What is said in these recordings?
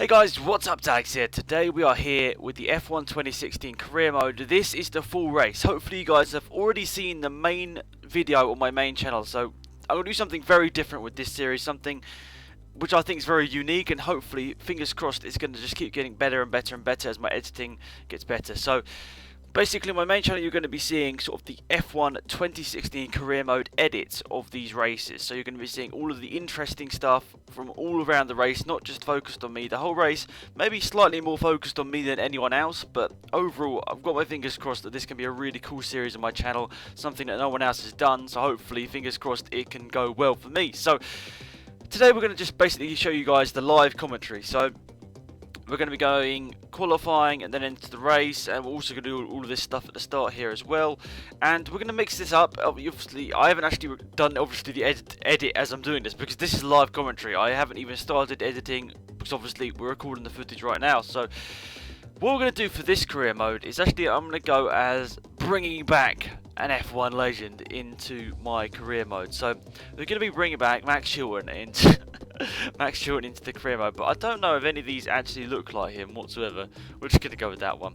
Hey guys, what's up, Alex here. Today we are here with the F1 2016 career mode. This is the full race. Hopefully you guys have already seen the main video on my main channel. So I'm going to do something very different with this series, something which I think is very unique, and hopefully, fingers crossed, it's going to just keep getting better and better and better as my editing gets better. So basically, on my main channel, you're going to be seeing sort of the F1 2016 career mode edits of these races. So you're going to be seeing all of the interesting stuff from all around the race, not just focused on me. The whole race, maybe slightly more focused on me than anyone else, but overall, I've got my fingers crossed that this can be a really cool series on my channel, something that no one else has done. So hopefully, fingers crossed, it can go well for me. So today we're going to just basically show you guys the live commentary. So we're going to be going qualifying and then into the race, and we're also going to do all of this stuff at the start here as well. And we're going to mix this up. Obviously, I haven't actually done the edit as I'm doing this, because this is live commentary. I haven't even started editing, because obviously we're recording the footage right now. So what we're going to do for this career mode is actually I'm going to go as bringing back an F1 legend into my career mode. So we're going to be bringing back Max Chilton into the career mode, but I don't know if any of these actually look like him whatsoever. We're just going to go with that one.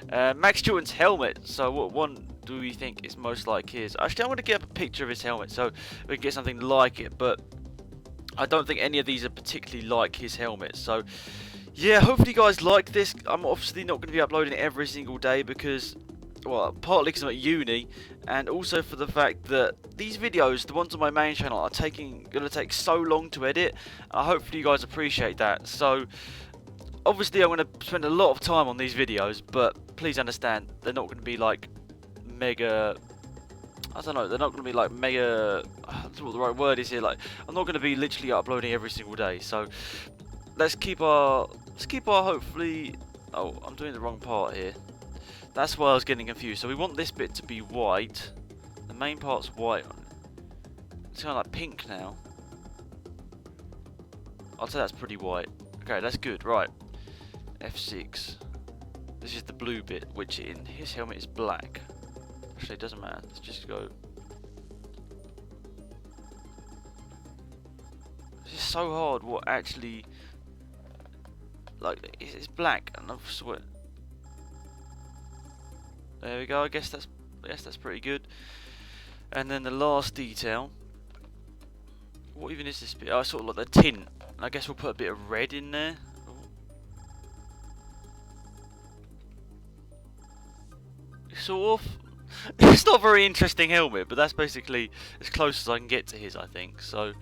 Max Chilton's helmet, so what one do we think is most like his? Actually, I'm going to get up a picture of his helmet so we can get something like it, but I don't think any of these are particularly like his helmet. So yeah, hopefully you guys like this. I'm obviously not going to be uploading it every single day because, well, partly because I'm at uni, and also for the fact that these videos, the ones on my main channel, are going to take so long to edit. Hopefully you guys appreciate that. So obviously I'm going to spend a lot of time on these videos, but please understand they're not going to be like mega, I don't know, they're not going to be like mega, I don't know what the right word is here, like I'm not going to be literally uploading every single day. So let's keep our hopefully, oh, I'm doing the wrong part here. That's why I was getting confused. So we want this bit to be white. The main part's white. It's kind of like pink now. I'd say that's pretty white. Okay, that's good. Right. F6. This is the blue bit, which in his helmet is black. Actually, it doesn't matter. Let's just go. This is so hard. What actually? Like, it's black, and I swear. There we go. I guess that's pretty good. And then the last detail. What even is this bit? Oh, sort of like the tint. I guess we'll put a bit of red in there. Sort of. It's not a very interesting helmet, but that's basically as close as I can get to his, I think. So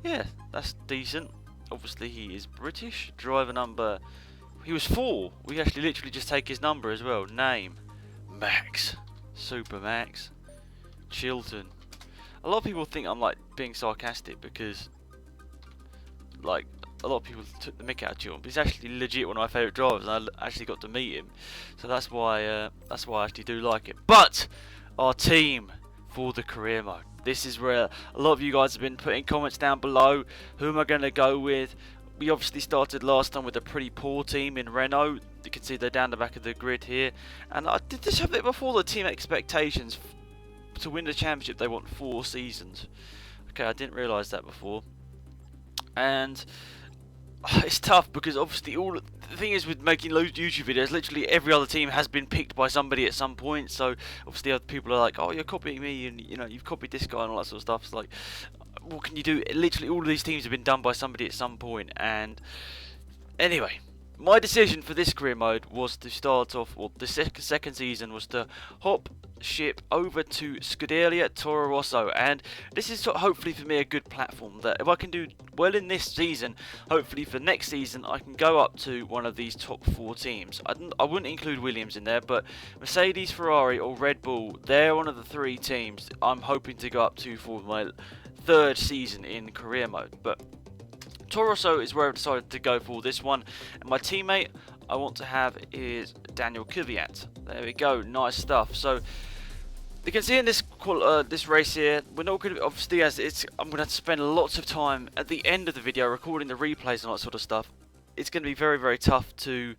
yeah, that's decent. Obviously he is British. Driver number. He was 4. We actually literally just take his number as well. Name. Max. Super Max. Chilton. A lot of people think I'm like being sarcastic because like a lot of people took the mick out of Chilton, but he's actually legit one of my favourite drivers, and I actually got to meet him. So that's why I actually do like it. But our team for the career mode. This is where a lot of you guys have been putting comments down below. Who am I going to go with? We obviously started last time with a pretty poor team in Renault. You can see they're down the back of the grid here. And I did this have it before the team expectations. To win the championship, they want 4 seasons. Okay, I didn't realise that before. And it's tough because obviously the thing is with making YouTube videos, literally every other team has been picked by somebody at some point. So obviously other people are like, oh, you're copying me, and you know you've copied this guy and all that sort of stuff. It's like, what can you do? Literally all of these teams have been done by somebody at some point. And anyway, my decision for this career mode was to start off, well, the second season was to hop ship over to Scuderia Toro Rosso, and this is hopefully for me a good platform that if I can do well in this season, hopefully for next season I can go up to one of these top 4 teams. I wouldn't include Williams in there, but Mercedes, Ferrari or Red Bull, they're one of the 3 teams I'm hoping to go up to for my 3rd season in career mode. But Toro Rosso is where I've decided to go for this one, and my teammate I want to have is Daniel Kvyat. There we go, nice stuff. So you can see in this race here, we're not going to, obviously as I'm going to have to spend lots of time at the end of the video recording the replays and all that sort of stuff. It's going to be very, very tough to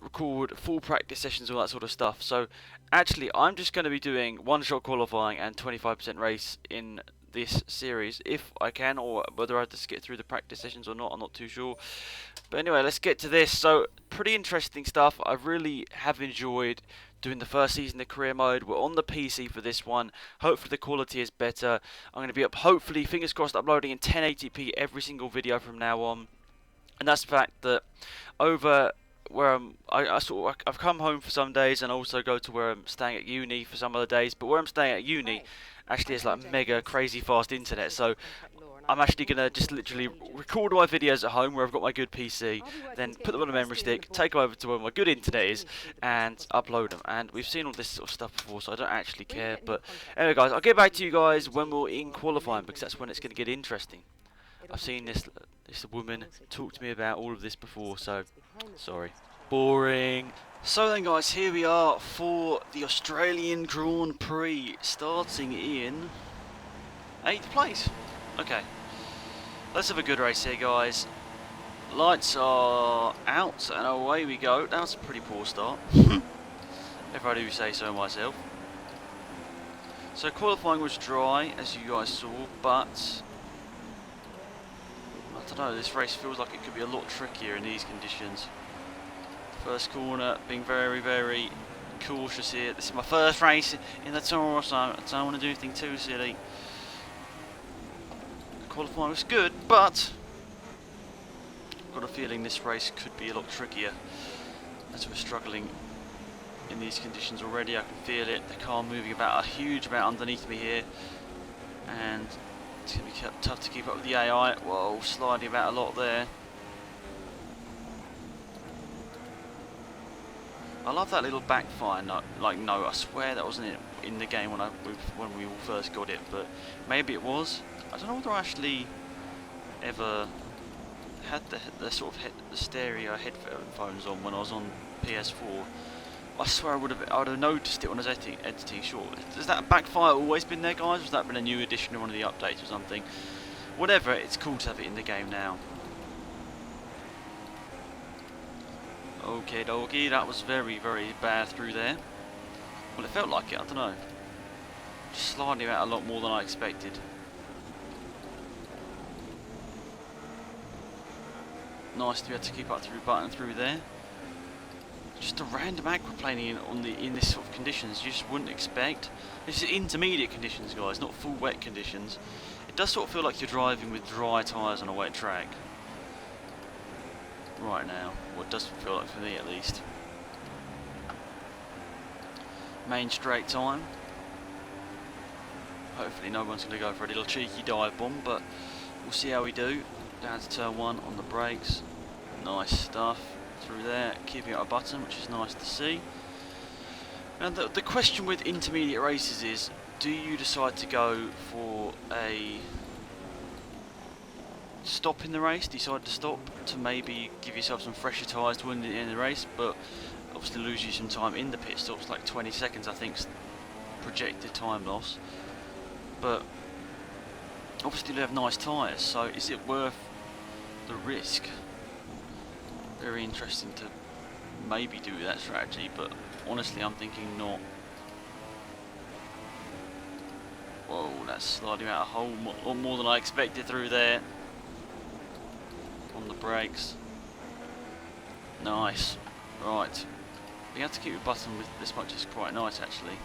record full practice sessions, all that sort of stuff. So actually I'm just going to be doing 1-shot qualifying and 25% race in this series, if I can, or whether I just get through the practice sessions or not, I'm not too sure. But anyway, let's get to this. So, pretty interesting stuff. I really have enjoyed doing the first season of career mode. We're on the PC for this one. Hopefully the quality is better. I'm going to be up, hopefully, fingers crossed, uploading in 1080p every single video from now on. And that's the fact that over where I've come home for some days and also go to where I'm staying at uni for some other days. But where I'm staying at uni actually has like mega crazy fast internet. So I'm actually going to just literally record my videos at home where I've got my good PC, then put them on a memory stick, take them over to where my good internet is, and upload them. And we've seen all this sort of stuff before, so I don't actually care. But anyway, guys, I'll get back to you guys when we're in qualifying, because that's when it's going to get interesting. I've seen this woman talk to me about all of this before, so sorry. Boring. So then, guys, here we are for the Australian Grand Prix, starting in 8th place. Okay. Let's have a good race here, guys. Lights are out and away we go. That was a pretty poor start, if I do say so myself. So qualifying was dry, as you guys saw, but I don't know, this race feels like it could be a lot trickier in these conditions. First corner, being very, very cautious here. This is my first race in the Tour, so I don't want to do anything too silly. Qualifying was good, but I've got a feeling this race could be a lot trickier, as we're struggling in these conditions already. I can feel it, the car moving about a huge amount underneath me here, and it's going to be tough to keep up with the AI. Whoa, sliding about a lot there. I love that little backfire note. Like, no, I swear that wasn't it in the game when we all first got it, but maybe it was. I don't know whether I actually ever had the sort of the stereo headphones on when I was on PS4. I swear I would have noticed it when I was editing short. Has that backfire always been there, guys? Has that been a new addition to one of the updates or something? Whatever, it's cool to have it in the game now. Okay, dokie, that was very, very bad through there. Well, it felt like it, I don't know. Just sliding out a lot more than I expected. Nice to be able to keep up through button through there. Just a random aquaplaning in this sort of conditions you just wouldn't expect. This is intermediate conditions, guys, not full wet conditions. It does sort of feel like you're driving with dry tyres on a wet track right now. Well, it does feel like for me at least. Main straight time. Hopefully no one's going to go for a little cheeky dive bomb, but we'll see how we do. Down to turn 1 on the brakes. Nice stuff through there, keeping it a button, which is nice to see. And the question with intermediate races is, do you decide to go for a stop in the race, decide to stop to maybe give yourself some fresher tyres to win the end of the race, but obviously lose you some time in the pit stops, like 20 seconds I think projected time loss, but obviously they have nice tyres, so is it worth the risk? Very interesting to maybe do that strategy, but honestly I'm thinking not. Whoa, that's sliding out a whole lot more than I expected through there. On the brakes. Nice. Right. You have to keep your button with this much is quite nice actually.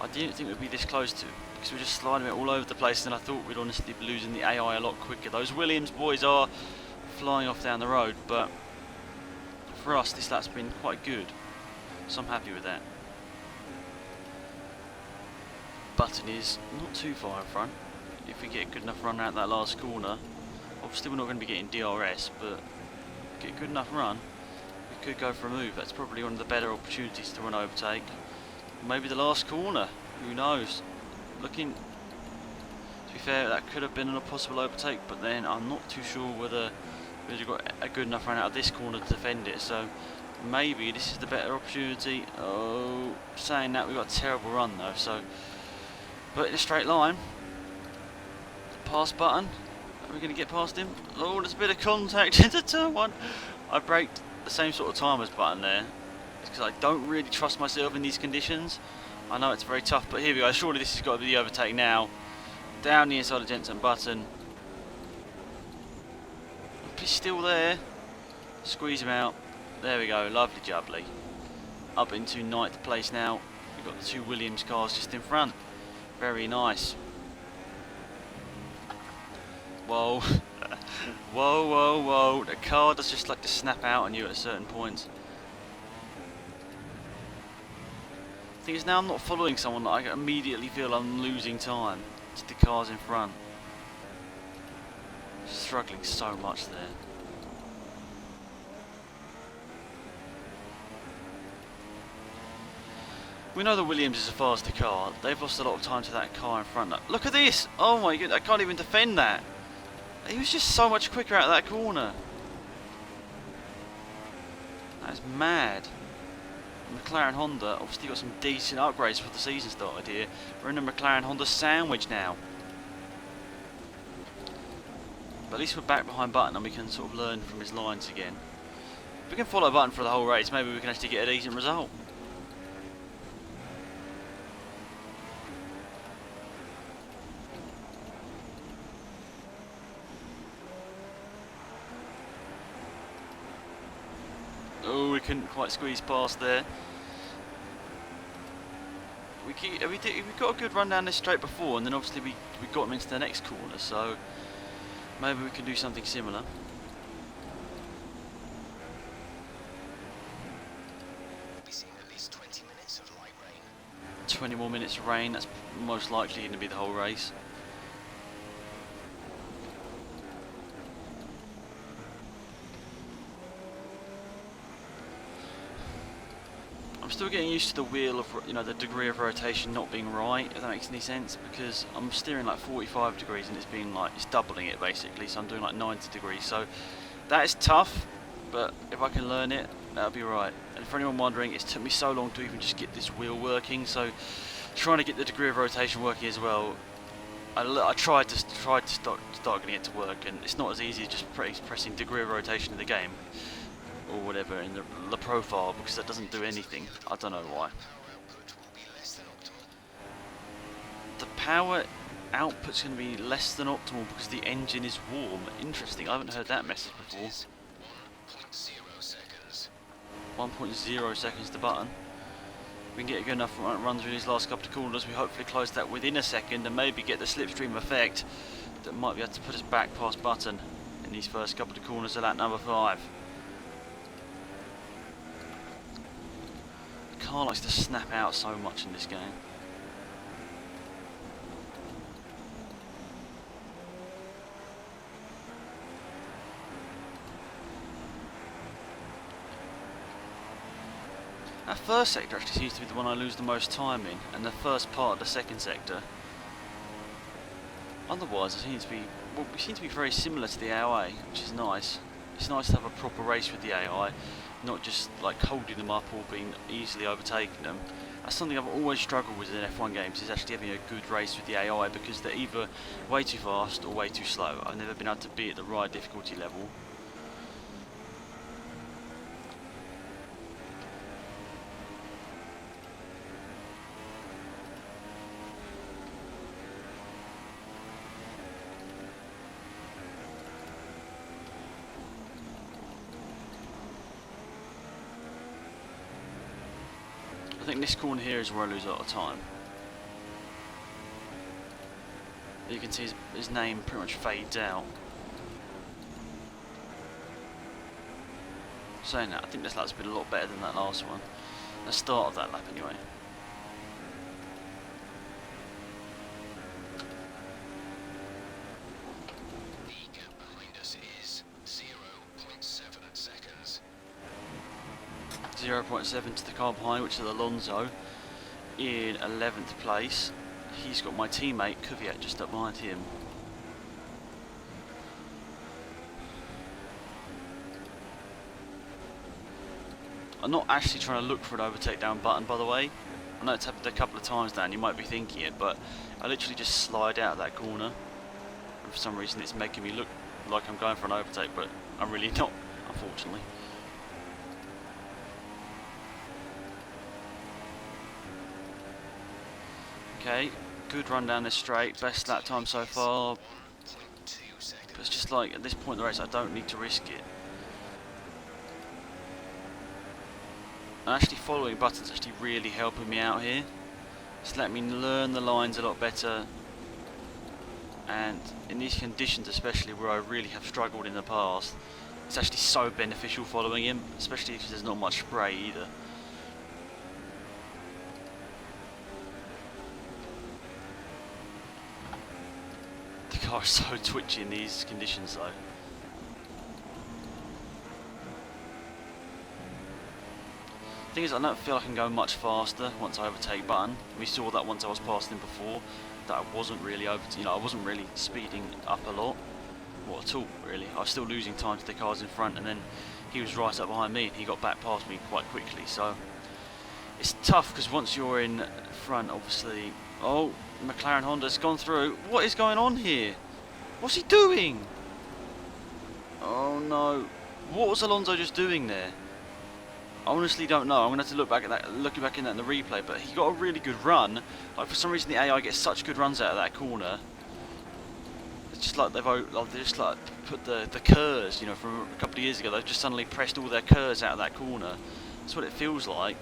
I didn't think we'd be this close to, because we're just sliding it all over the place, and I thought we'd honestly be losing the AI a lot quicker. Those Williams boys are flying off down the road, but for us this lap's been quite good, so I'm happy with that. Button is not too far in front. If we get a good enough run out that last corner, obviously we're not going to be getting DRS, but get a good enough run, we could go for a move. That's probably one of the better opportunities to run overtake. Maybe the last corner, who knows. Looking, to be fair, that could have been a possible overtake, but then I'm not too sure whether we've got a good enough run out of this corner to defend it, so maybe this is the better opportunity. Oh, saying that, we've got a terrible run though, so, but in a straight line, pass button, are we going to get past him? Oh, there's a bit of contact into turn 1. I braked the same sort of time as button there, because I don't really trust myself in these conditions. I know it's very tough, but here we go. Surely this has got to be the overtake now. Down the inside of Jensen Button. He's still there. Squeeze him out. There we go. Lovely jubbly. Up into 9th place now. We've got the 2 Williams cars just in front. Very nice. Whoa. Whoa, whoa, whoa. The car does just like to snap out on you at certain points. The thing is, now I'm not following someone that I immediately feel I'm losing time. It's the cars in front. Struggling so much there. We know the Williams is a faster car. They've lost a lot of time to that car in front. Look at this! Oh my god, I can't even defend that. He was just so much quicker out of that corner. That's mad. McLaren Honda obviously got some decent upgrades before the season started here. We're in a McLaren Honda sandwich now. But at least we're back behind Button and we can sort of learn from his lines again. If we can follow Button for the whole race, maybe we can actually get a decent result. Oh, we couldn't quite squeeze past there. We got a good run down this straight before, and then obviously we got him into the next corner, so maybe we can do something similar. We'll be seeing at least 20 minutes of light rain. 20 more minutes of rain, that's most likely going to be the whole race. I'm still getting used to the wheel of, you know, the degree of rotation not being right, if that makes any sense, because I'm steering like 45 degrees and it's being like, it's doubling it basically, so I'm doing like 90 degrees, so that is tough, but if I can learn it, that'll be right. And for anyone wondering, it's took me so long to even just get this wheel working, so trying to get the degree of rotation working as well, I tried to start getting it to work, and it's not as easy as just pressing degree of rotation in the game or whatever in the profile, because that doesn't do anything. I don't know why. The power output's going to be less than optimal because the engine is warm. Interesting, I haven't heard that message before. 1.0 seconds to Button. We can get a good enough run through these last couple of corners. We hopefully close that within a second and maybe get the slipstream effect that might be able to put us back past Button in these first couple of corners of lap number 5. The car likes to snap out so much in this game. That first sector actually seems to be the one I lose the most time in, and the first part of the second sector. Otherwise, it seems to be, well, we seem to be very similar to the AOA, which is nice. It's nice to have a proper race with the AI, not just like holding them up or being easily overtaking them. That's something I've always struggled with in F1 games, is actually having a good race with the AI, because they're either way too fast or way too slow. I've never been able to be at the right difficulty level. I think this corner here is where I lose a lot of time. You can see his name pretty much fades out. Saying that, I think this lap's been a lot better than that last one. The start of that lap anyway. The gap behind us is 0.7 seconds. 0.7 to the car behind, which is Alonso in 11th place. He's got my teammate Kvyat just up behind him. I'm not actually trying to look for an overtake down Button, by the way. I know it's happened a couple of times now and you might be thinking it, but I literally just slide out of that corner, and for some reason it's making me look like I'm going for an overtake, but I'm really not, unfortunately. Okay, Good run down this straight, best lap time so far. 1.2 seconds. But it's just like, at this point in the race, I don't need to risk it. And actually following buttons actually really helping me out here. It's letting me learn the lines a lot better. And in these conditions especially, where I really have struggled in the past, it's actually so beneficial following him, especially because there's not much spray either. The car is so twitchy in these conditions though. Thing is, I don't feel I can go much faster once I overtake button. We saw that once I was passing him before, that I wasn't really I wasn't really speeding up a lot, or at all really. I was still losing time to the cars in front, and then he was right up behind me, and he got back past me quite quickly. So it's tough because once you're in front, obviously. Oh, McLaren Honda's gone through. What is going on here? What's he doing? Oh no! What was Alonso just doing there? I honestly don't know. I'm gonna have to look back at that, looking back in that in the replay. But he got a really good run. Like for some reason, the AI gets such good runs out of that corner. It's just like they've just like put the KERS, you know, from a couple of years ago. They've just suddenly pressed all their KERS out of that corner. That's what it feels like.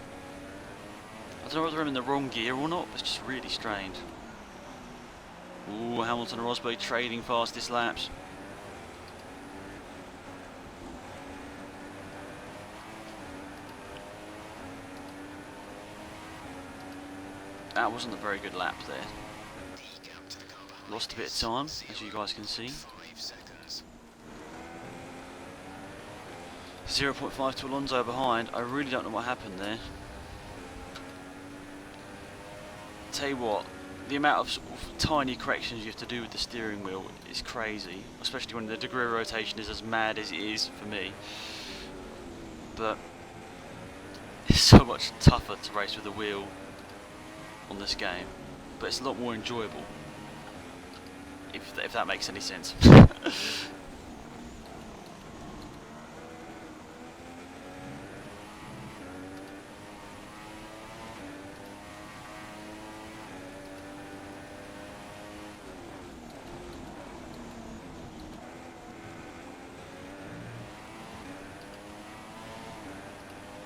I don't know whether I'm in the wrong gear or not, but it's just really strange. Ooh, Hamilton and Rosberg trading fastest laps. That wasn't a very good lap there. Lost a bit of time, as you guys can see. 0.5 to Alonso behind. I really don't know what happened there. Tell you what, the amount of, sort of tiny corrections you have to do with the steering wheel is crazy, especially when the degree of rotation is as mad as it is for me. But it's so much tougher to race with a wheel on this game, but it's a lot more enjoyable, if that makes any sense.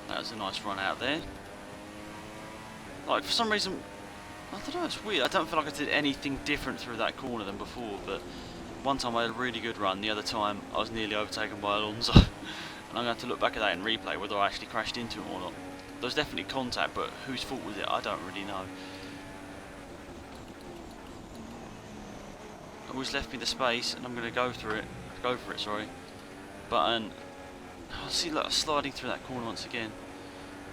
That was a nice run out there. Like, for some reason, I don't know, it's weird. I don't feel like I did anything different through that corner than before, but one time I had a really good run, the other time I was nearly overtaken by Alonso. And I'm going to have to look back at that in replay, whether I actually crashed into him or not. There was definitely contact, but whose fault was it? I don't really know. Always left me the space, and I'm going to go for it, sorry. Button. Oh, see, look, sliding through that corner once again.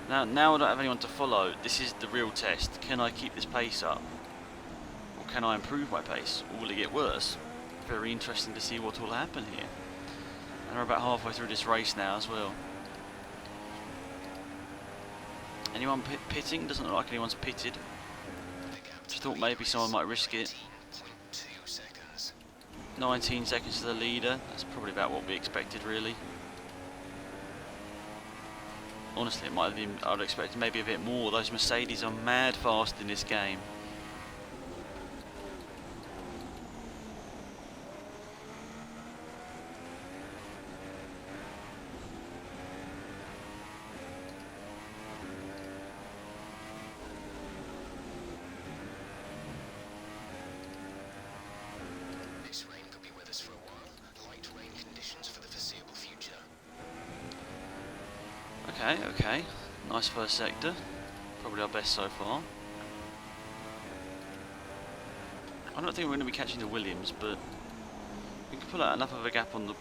Now I don't have anyone to follow. This is the real test. Can I keep this pace up? Or can I improve my pace? Or will it get worse? Very interesting to see what will happen here. And we're about halfway through this race now as well. Anyone pitting? Doesn't look like anyone's pitted. Just thought maybe someone might risk it. 19 seconds to the leader. That's probably about what we expected, really. Honestly, it might have been, I would expect maybe a bit more. Those Mercedes are mad fast in this game. This rain could be with us for a while. Light rain conditions for the foreseeable future. Okay. Nice first sector. Probably our best so far. I don't think we're going to be catching the Williams, but we can pull out enough of a gap on the...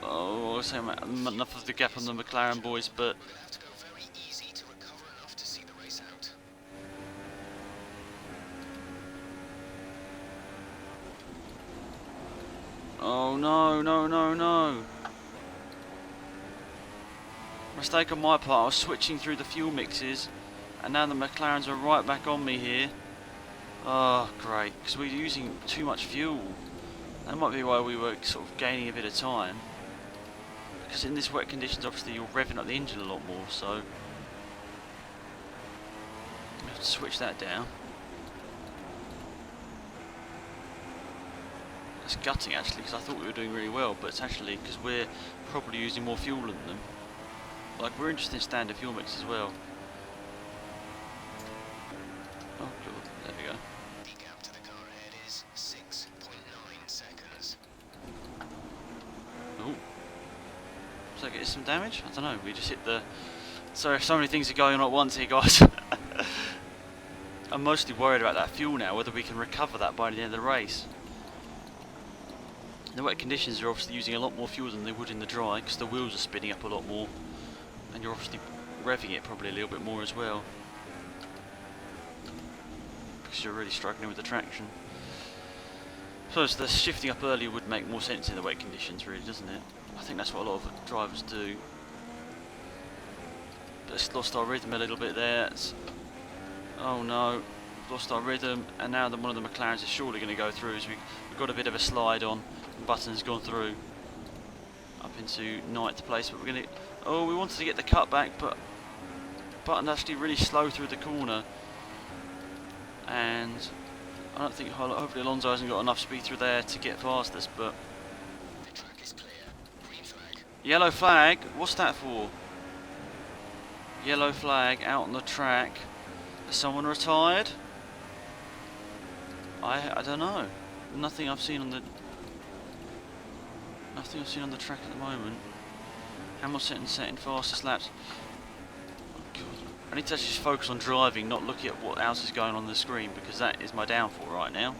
Oh, I'll say enough of the gap on the McLaren boys, but... We're going to have to go very easy to recover enough to see the race out. Oh no. Mistake on my part. I was switching through the fuel mixes, and now the McLarens are right back on me here. Oh, great, because we're using too much fuel. That might be why we were sort of gaining a bit of time. Because in this wet conditions, obviously you're revving up the engine a lot more, so... we have to switch that down. It's gutting actually, because I thought we were doing really well, but it's actually because we're probably using more fuel than them. Like, we're interested in standard fuel mix as well. Oh, cool. There we go. The gap to the car ahead is 6.9 seconds. Oh. So get some damage? I don't know, we just hit the... Sorry, so many things are going on at once here, guys. I'm mostly worried about that fuel now, whether we can recover that by the end of the race. The wet conditions are obviously using a lot more fuel than they would in the dry, because the wheels are spinning up a lot more, and you're obviously revving it probably a little bit more as well, because you're really struggling with the traction. So the shifting up earlier would make more sense in the wet conditions, really, doesn't it? I think that's what a lot of drivers do. But it's lost our rhythm a little bit there. Oh no, lost our rhythm, and now one of the McLarens is surely going to go through, as we've got a bit of a slide on. Button's gone through up into 9th place, but we're going to... Oh, we wanted to get the cut back, but Button actually really slow through the corner, and I don't think, hopefully Alonso hasn't got enough speed through there to get past us, but... The track is clear. Green flag. Yellow flag? What's that for? Yellow flag out on the track. Has someone retired? I don't know. Nothing I've seen on the... Nothing I've seen on the track at the moment. Hamilton setting fastest laps. Oh God. I need to actually just focus on driving, not looking at what else is going on the screen, because that is my downfall right now.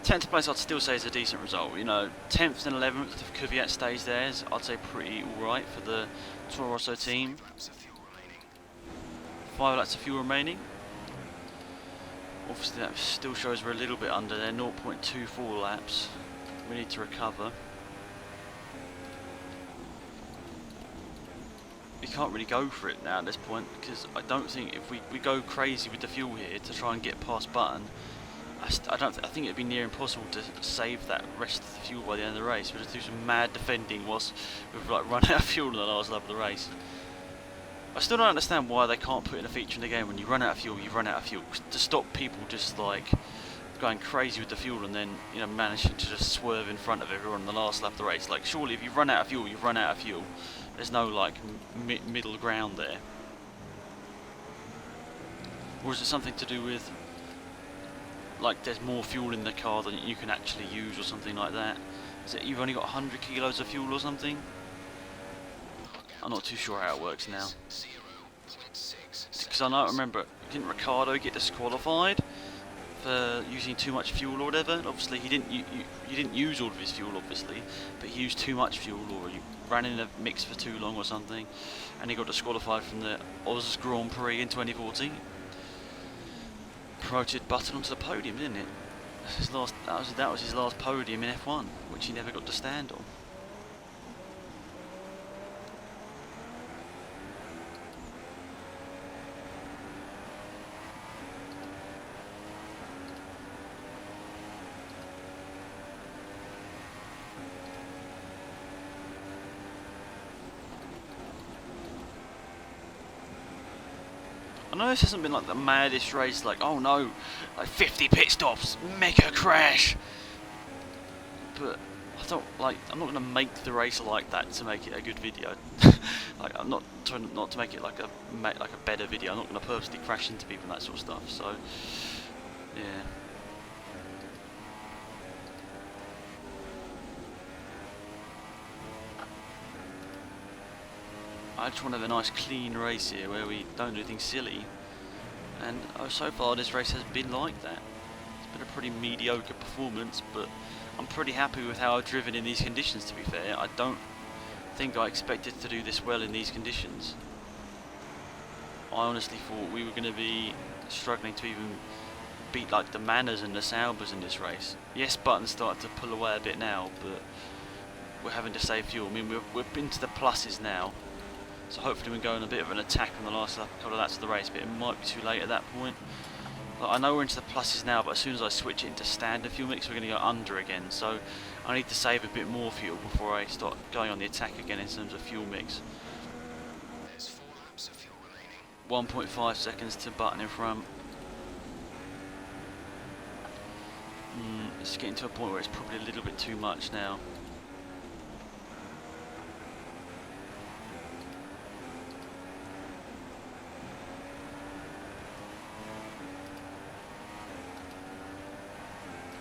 Tenth place I'd still say is a decent result. You know, 10th and 11th if Kvyat stays there, I'd say pretty alright for the Toro Rosso team. 5 laps of fuel remaining. 5 laps of fuel remaining. Obviously that still shows we're a little bit under there, 0.24 laps. We need to recover. We can't really go for it now at this point, because I don't think if we go crazy with the fuel here to try and get past Button, I think it'd be near impossible to save that rest of the fuel by the end of the race. We'll just do some mad defending whilst we've like run out of fuel in the last lap of the race. I still don't understand why they can't put in a feature in the game when you run out of fuel, you run out of fuel, to stop people just like going crazy with the fuel and then, you know, managing to just swerve in front of everyone in the last lap of the race. Like, surely if you run out of fuel, you run out of fuel. There's no like middle ground there. Or is it something to do with, like, there's more fuel in the car than you can actually use or something like that? Is it you've only got 100 kilos of fuel or something? I'm not too sure how it works now. 0.6 Because I remember, didn't Ricciardo get disqualified for using too much fuel or whatever? And obviously he didn't. You didn't use all of his fuel, obviously, but he used too much fuel, or he ran in a mix for too long or something, and he got disqualified from the Oz Grand Prix in 2014. Promoted Button onto the podium, didn't it? His last, that was his last podium in F1, which he never got to stand on. I know this hasn't been like the maddest race, like, oh no, like 50 pit stops, mega crash. But I don't like. I'm not gonna make the race like that to make it a good video. Like, I'm not trying not to make it like a better video. I'm not gonna purposely crash into people and that sort of stuff. So yeah. I just want to have a nice clean race here where we don't do anything silly, and so far this race has been like that. It's been a pretty mediocre performance, but I'm pretty happy with how I've driven in these conditions, to be fair. I don't think I expected to do this well in these conditions. I honestly thought we were going to be struggling to even beat like the Manners and the Saubers in this race. Yes, Button's started to pull away a bit now, but we're having to save fuel. I mean, we're into the pluses now. So hopefully we go on a bit of an attack on the last couple of laps of the race, but it might be too late at that point. Like, I know we're into the pluses now, but as soon as I switch it into standard fuel mix, we're going to go under again. So I need to save a bit more fuel before I start going on the attack again in terms of fuel mix. There's 4 laps of fuel remaining. 1.5 seconds to button in front. It's getting to a point where it's probably a little bit too much now.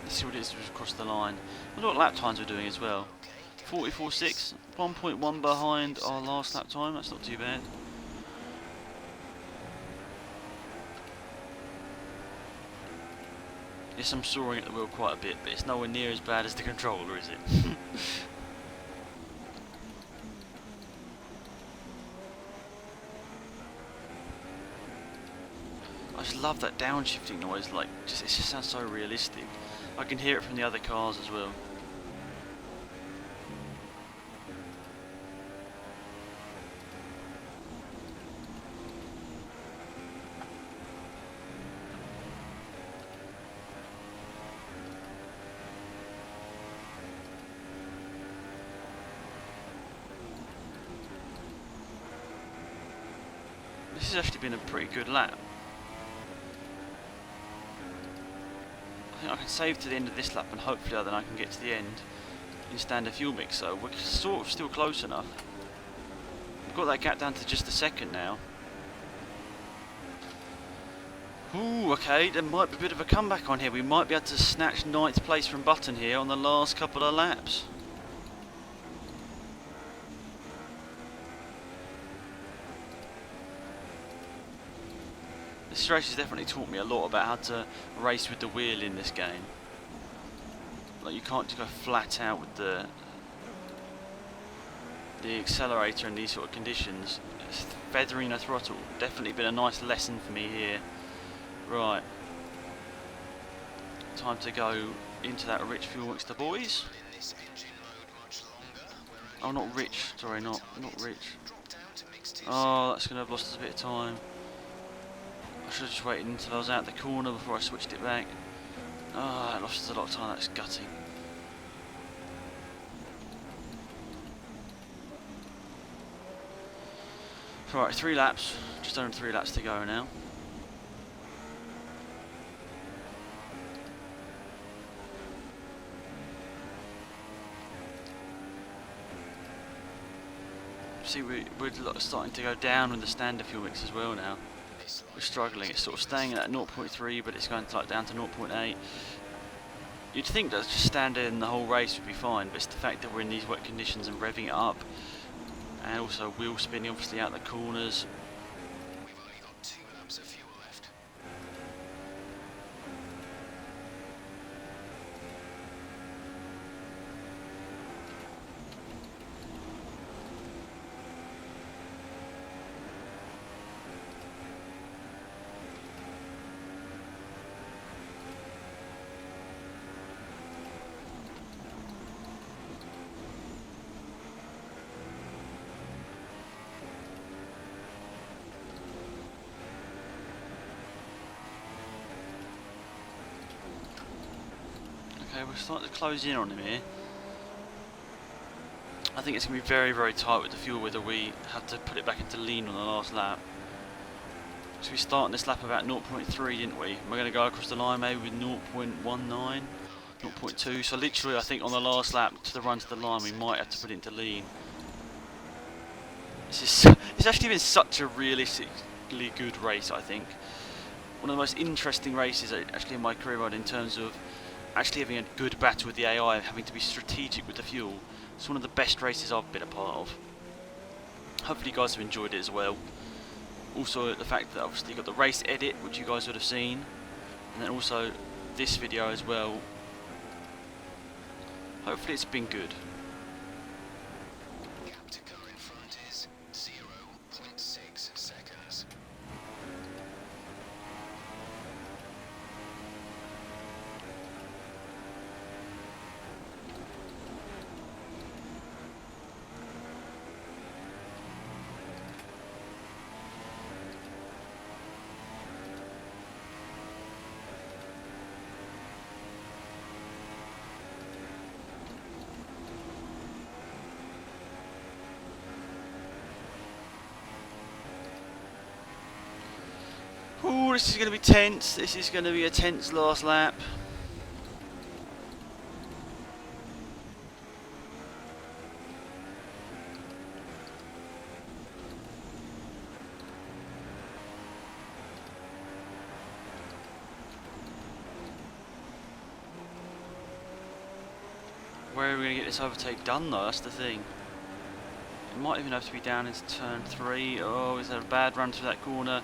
Let's see what it is across the line. I wonder what lap times we're doing as well. 44.6, 1.1 behind our last lap time. That's not too bad. Yes, I'm soaring at the wheel quite a bit, but it's nowhere near as bad as the controller, is it? I just love that downshifting noise, like, it just sounds so realistic. I can hear it from the other cars as well. This has actually been a pretty good lap. I think I can save to the end of this lap and hopefully then I can get to the end in standard fuel mix, so we're sort of still close enough. We've got that gap down to just a second now. Ooh, okay, there might be a bit of a comeback on here. We might be able to snatch 9th place from Button here on the last couple of laps. This race has definitely taught me a lot about how to race with the wheel in this game. Like, you can't just go flat out with the accelerator in these sort of conditions. Feathering the throttle, definitely been a nice lesson for me here. Right, time to go into that rich fuel mix, the boys. Oh, not rich, sorry, not rich. Oh, that's going to have lost us a bit of time. I should have just waited until I was out the corner before I switched it back. Oh, I lost a lot of time, that's gutting. Right, 3 laps, just under 3 laps to go now. See, we're starting to go down with the standard fuel mix as well now. We're struggling. It's sort of staying at 0.3, but it's going to like down to 0.8. You'd think that just standard in the whole race would be fine, but it's the fact that we're in these wet conditions and revving it up, and also wheel spinning obviously out the corners. We've only got 2 laps of fuel left. Okay, we're starting to close in on him here. I think it's going to be very, very tight with the fuel, whether we have to put it back into lean on the last lap. So we started this lap about 0.3, didn't we? We're going to go across the line maybe with 0.19, 0.2. So literally, I think on the last lap to the run to the line, we might have to put it into lean. It's actually been such a realistically good race, I think. One of the most interesting races actually in my career mode in terms of actually having a good battle with the AI, having to be strategic with the fuel. It's one of the best races I've been a part of. Hopefully you guys have enjoyed it as well. Also the fact that obviously you got the race edit, which you guys would have seen, and then also this video as well. Hopefully it's been good. Gap to car in front is 0.6 seconds. this is going to be tense. This is going to be a tense last lap. Where are we going to get this overtake done though? That's the thing. It might even have to be down into turn 3. Oh, is that a bad run through that corner?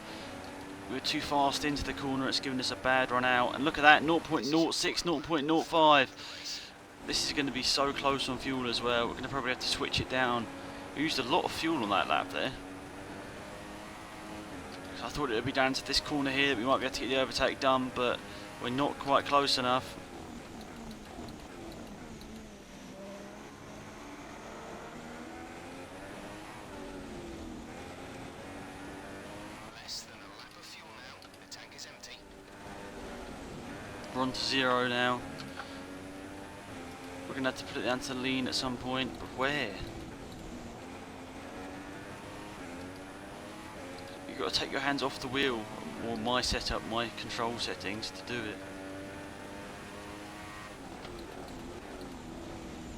We were too fast into the corner. It's given us a bad run out. And look at that, 0.06, 0.05. This is going to be so close on fuel as well. We're going to probably have to switch it down. We used a lot of fuel on that lap there. I thought it would be down to this corner here that we might be able to get the overtake done, but we're not quite close enough. We're on to 0 now. We're going to have to put it down to lean at some point, but where? You've got to take your hands off the wheel, or my setup, my control settings to do it.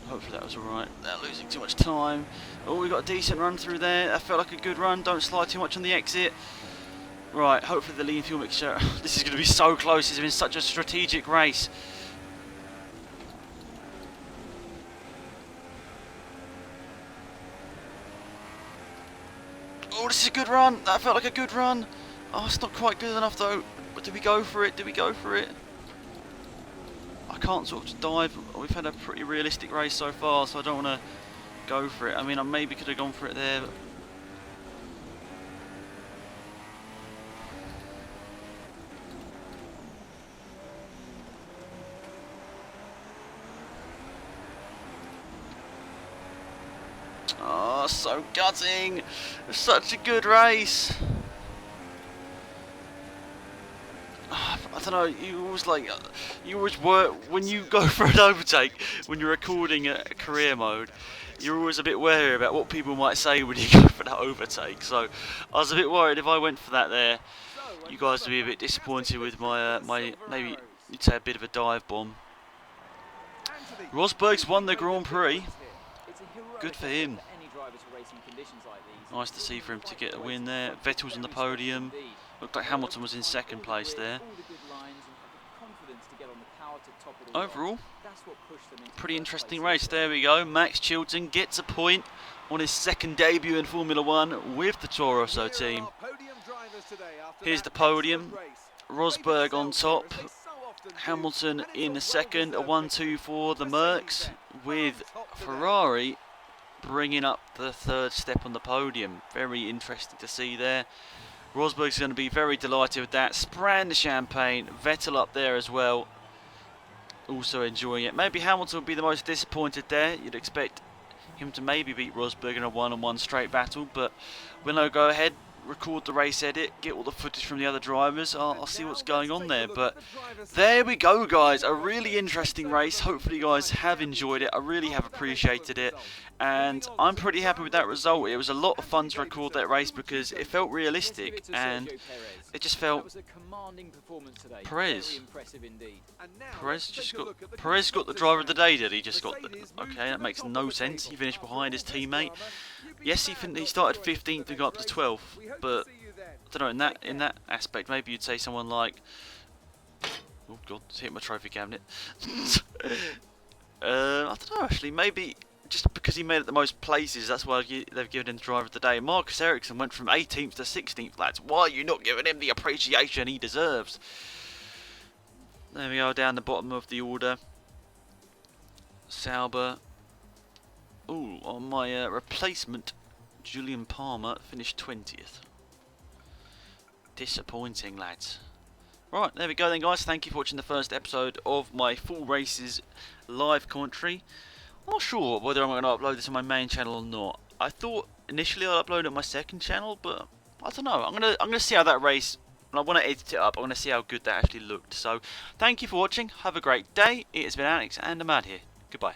Hopefully that was alright. They're losing too much time. Oh, we got a decent run through there. That felt like a good run. Don't slide too much on the exit. Right, hopefully the lean fuel mixture. This is going to be so close. It's been such a strategic race. Oh, this is a good run. That felt like a good run. Oh, it's not quite good enough though. But did we go for it? Did we go for it? I can't sort of dive. We've had a pretty realistic race so far, so I don't want to go for it. I mean, I maybe could have gone for it there. But oh, so gutting. Such a good race. I don't know, you always work, when you go for an overtake, when you're recording a career mode, you're always a bit wary about what people might say when you go for that overtake. So I was a bit worried if I went for that there, you guys would be a bit disappointed with my, maybe you'd say a bit of a dive bomb. Rosberg's won the Grand Prix. Good for him. Nice to see for him to get a win there. Vettel's on the podium. Looked like Hamilton was in second place there. Overall, pretty interesting race. There we go. Max Chilton gets a point on his second debut in Formula 1 with the Toro Rosso team. Here's the podium. Rosberg on top. Hamilton in the second. A 1-2 for the Mercs, with Ferrari bringing up the third step on the podium. Very interesting to see there. Rosberg's going to be very delighted with that. Spraying the champagne. Vettel up there as well, also enjoying it. Maybe Hamilton would be the most disappointed there. You'd expect him to maybe beat Rosberg in a one-on-one straight battle, but we'll now go ahead, record the race edit, get all the footage from the other drivers. I'll see what's going on there. But there we go, guys. A really interesting race. Hopefully you guys have enjoyed it. I really have appreciated it, and I'm pretty happy with that result. It was a lot of fun to record that race because it felt realistic, and it just felt Perez got the driver of the day, did he? Just got the, okay, that makes no sense. He finished behind his teammate. Yes, he started 15th and got up to 12th, but I don't know, in that aspect, maybe you'd say someone like, oh god, it's hit my trophy cabinet. I don't know, actually, maybe just because he made it the most places, that's why they've given him the driver of the day. Marcus Ericsson went from 18th to 16th, lads. Why are you not giving him the appreciation he deserves? There we go, down the bottom of the order. Sauber. Ooh, on my replacement, Julian Palmer finished 20th. Disappointing, lads. Right, there we go then, guys. Thank you for watching the first episode of my full races live commentary. I'm not sure whether I'm going to upload this on my main channel or not. I thought initially I'd upload it on my second channel, but I don't know. I'm gonna see how that race. And I want to edit it up. I want to see how good that actually looked. So, thank you for watching. Have a great day. It has been Alex and Ahmad here. Goodbye.